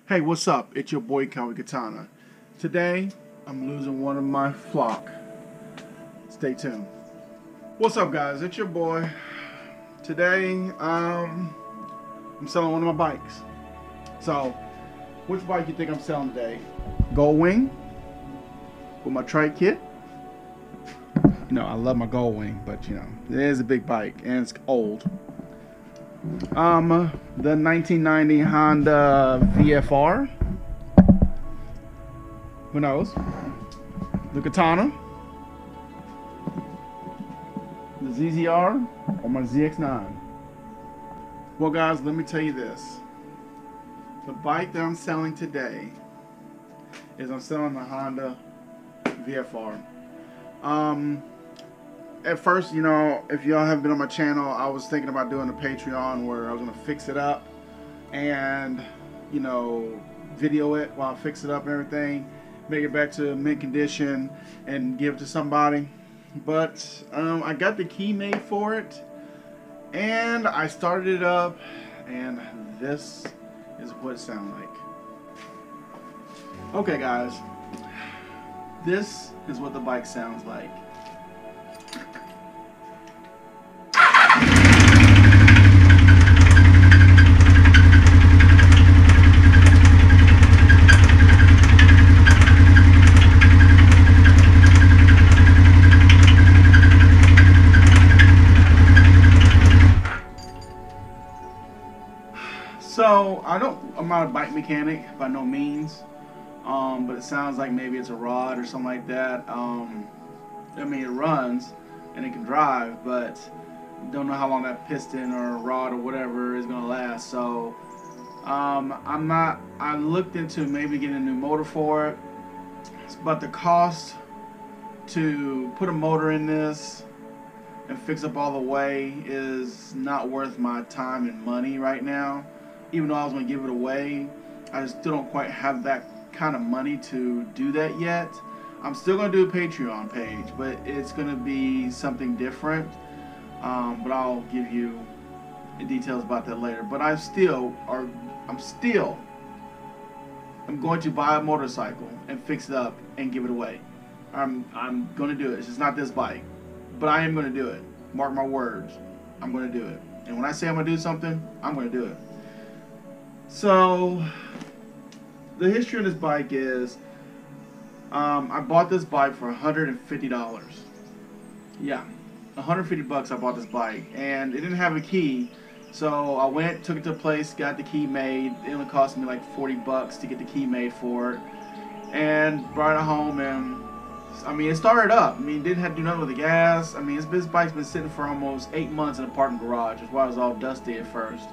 Hey, what's up? It's your boy Cowboy Katana. Today, I'm losing one of my flock. Stay tuned. What's up, guys? It's your boy. Today, I'm selling one of my bikes. So, which bike you think I'm selling today? Gold Wing with my trike kit. You know, I love my Gold Wing, but you know, it is a big bike and it's old. The 1990 Honda VFR. Who knows? The Katana. The ZZR or my ZX9. Well, guys, let me tell you this. The bike that I'm selling today is I'm selling the Honda VFR. At first, you know, if y'all have been on my channel, I was thinking about doing a Patreon where I was going to fix it up and, you know, video it while I fix it up and everything, make it back to mint condition and give it to somebody. But I got the key made for it and I started it up, and this is what it sounds like. Okay, guys, this is what the bike sounds like. So I'm not a bike mechanic by no means, but it sounds like maybe it's a rod or something like that. I mean, it runs and it can drive, but don't know how long that piston or rod or whatever is gonna last. So I looked into maybe getting a new motor for it, but the cost to put a motor in this and fix up all the way is not worth my time and money right now. Even though I was going to give it away, I just still don't quite have that kind of money to do that yet. I'm still going to do a Patreon page, but it's going to be something different. But I'll give you the details about that later. But I'm going to buy a motorcycle and fix it up and give it away. I'm going to do it. It's just not this bike, but I am going to do it. Mark my words. I'm going to do it. And when I say I'm going to do something, I'm going to do it. So, the history of this bike is, I bought this bike for $150. Yeah, $150 I bought this bike, and it didn't have a key, so I went, took it to a place, got the key made. It only cost me like $40 to get the key made for it, and brought it home, and I mean, it started up. I mean, didn't have to do nothing with the gas. I mean, this bike's been sitting for almost 8 months in a parking garage. That's why it was all dusty at first.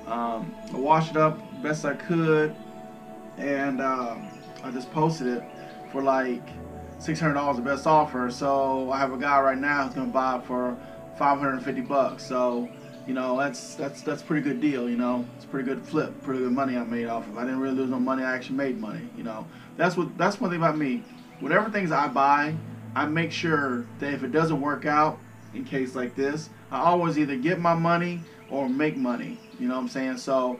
I washed it up best I could, and I just posted it for like $600 the best offer. So I have a guy right now who's gonna buy it for $550. So you know, that's a pretty good deal. You know, it's a pretty good flip, pretty good money I made off of it. I didn't really lose no money. I actually made money. You know, that's one thing about me. Whatever things I buy, I make sure that if it doesn't work out, in case like this, I always either get my money or make money. You know what I'm saying? So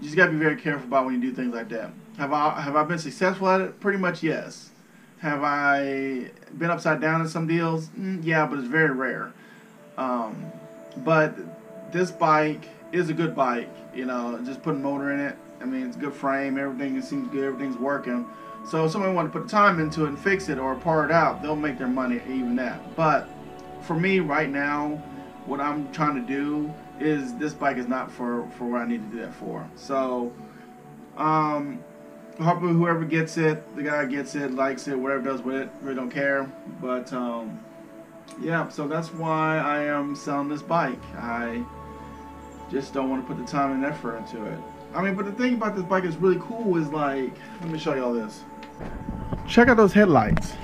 you just gotta be very careful about when you do things like that. Have I been successful at it? Pretty much yes. Have I been upside down in some deals? Yeah, but it's very rare. But this bike is a good bike. You know, just put a motor in it. I mean, it's a good frame. Everything seems good. Everything's working. So if somebody wanted to put the time into it and fix it or part it out, they'll make their money even that. But for me right now, what I'm trying to do is this bike is not for what I need to do that for. So hopefully whoever gets it, the guy gets it, likes it, whatever does with it, really don't care. But yeah, so that's why I am selling this bike. I just don't want to put the time and effort into it. I mean, but the thing about this bike is really cool is, like, let me show y'all this. Check out those headlights.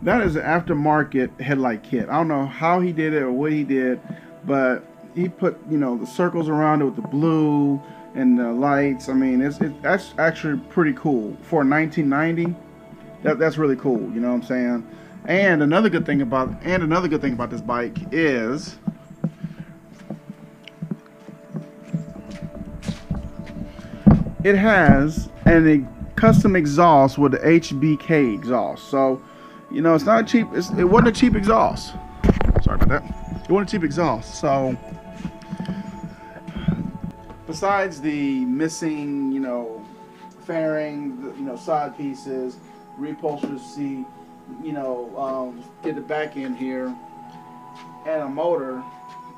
That is an aftermarket headlight kit. I don't know how he did it or what he did, but he put, you know, the circles around it with the blue and the lights. I mean, that's actually pretty cool for 1990. That's really cool. You know what I'm saying? And another good thing about this bike is it has a custom exhaust with the HBK exhaust. So, you know, it's not a cheap. It wasn't a cheap exhaust. Sorry about that. It wasn't a cheap exhaust. So, besides the missing, you know, fairing, you know, side pieces, reupholstered seat, you know, get the back end here, and a motor,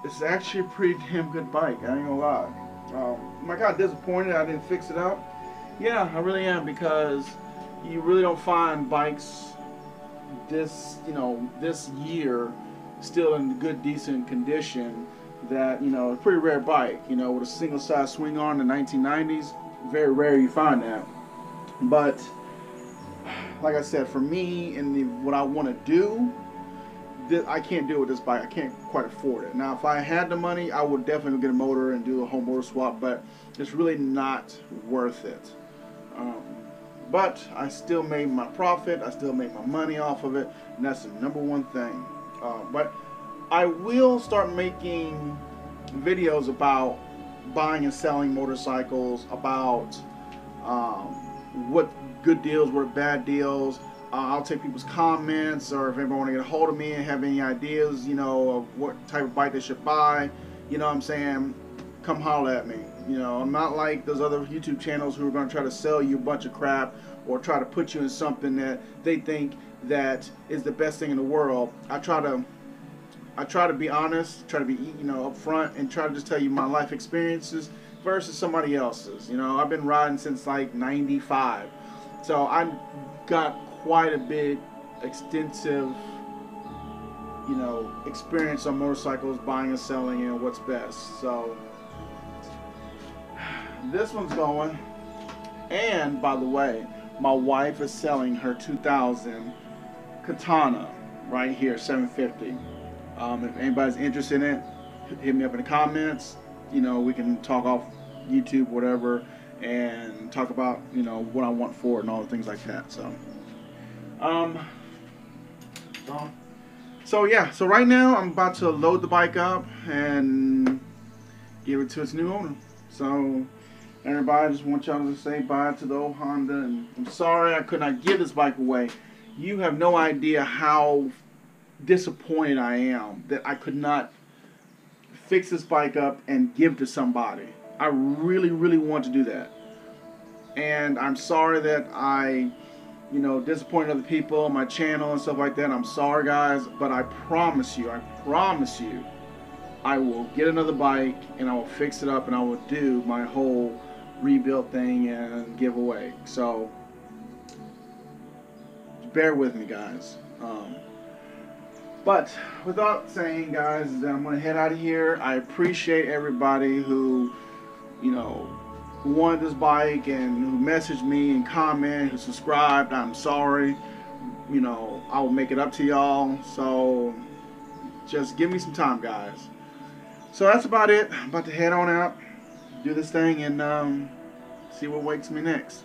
it's actually a pretty damn good bike. I ain't gonna lie. Am I kind of disappointed I didn't fix it up? Yeah, I really am, because you really don't find bikes this, you know, this year still in good, decent condition. That, you know, a pretty rare bike, you know, with a single side swing arm in the 1990s. Very rare you find that. But like I said, for me and what I want to do, I can't do it with this bike. I can't quite afford it. Now, if I had the money, I would definitely get a motor and do a whole motor swap, but it's really not worth it. But I still made my profit. I still made my money off of it, and that's the number one thing. But I will start making videos about buying and selling motorcycles, about what good deals were bad deals. I'll take people's comments, or if anybody want to get a hold of me and have any ideas, you know, of what type of bike they should buy, you know what I'm saying, come holler at me. You know, I'm not like those other YouTube channels who are going to try to sell you a bunch of crap or try to put you in something that they think that is the best thing in the world. I try to be honest, try to be, you know, upfront, and try to just tell you my life experiences versus somebody else's. You know, I've been riding since like '95, so I got quite a bit extensive, you know, experience on motorcycles, buying and selling, and what's best. So this one's going. And by the way, my wife is selling her 2000 Katana right here, 750. If anybody's interested in it, hit me up in the comments. You know, we can talk off YouTube, whatever, and talk about, you know, what I want for it and all the things like that. So yeah, so right now I'm about to load the bike up and give it to its new owner. So everybody, I just want y'all to say bye to the old Honda, and I'm sorry I could not give this bike away. You have no idea how disappointed I am that I could not fix this bike up and give to somebody. I really, really want to do that. And I'm sorry that I, you know, disappointed other people on my channel and stuff like that. I'm sorry, guys, but I promise you, I will get another bike and I will fix it up and I will do my whole rebuild thing and giveaway. So bear with me, guys. But without saying, guys, that I'm going to head out of here. I appreciate everybody who, you know, who wanted this bike and who messaged me and commented, who subscribed. I'm sorry. You know, I will make it up to y'all. So just give me some time, guys. So that's about it. I'm about to head on out, do this thing, and see what wakes me next.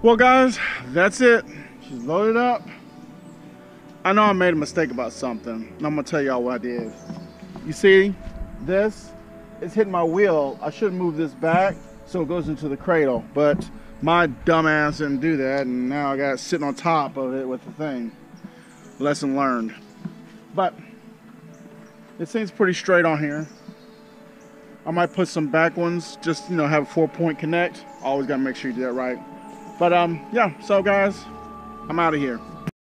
Well guys, that's it. She's loaded up. I know I made a mistake about something, and I'm gonna tell y'all what I did. You see, this is hitting my wheel. I should move this back so it goes into the cradle, but my dumbass didn't do that, and now I got it sitting on top of it with the thing. Lesson learned. But it seems pretty straight on here. I might put some back ones, just, you know, have a 4-point connect. Always gotta make sure you do that right. But yeah, so guys, I'm out of here.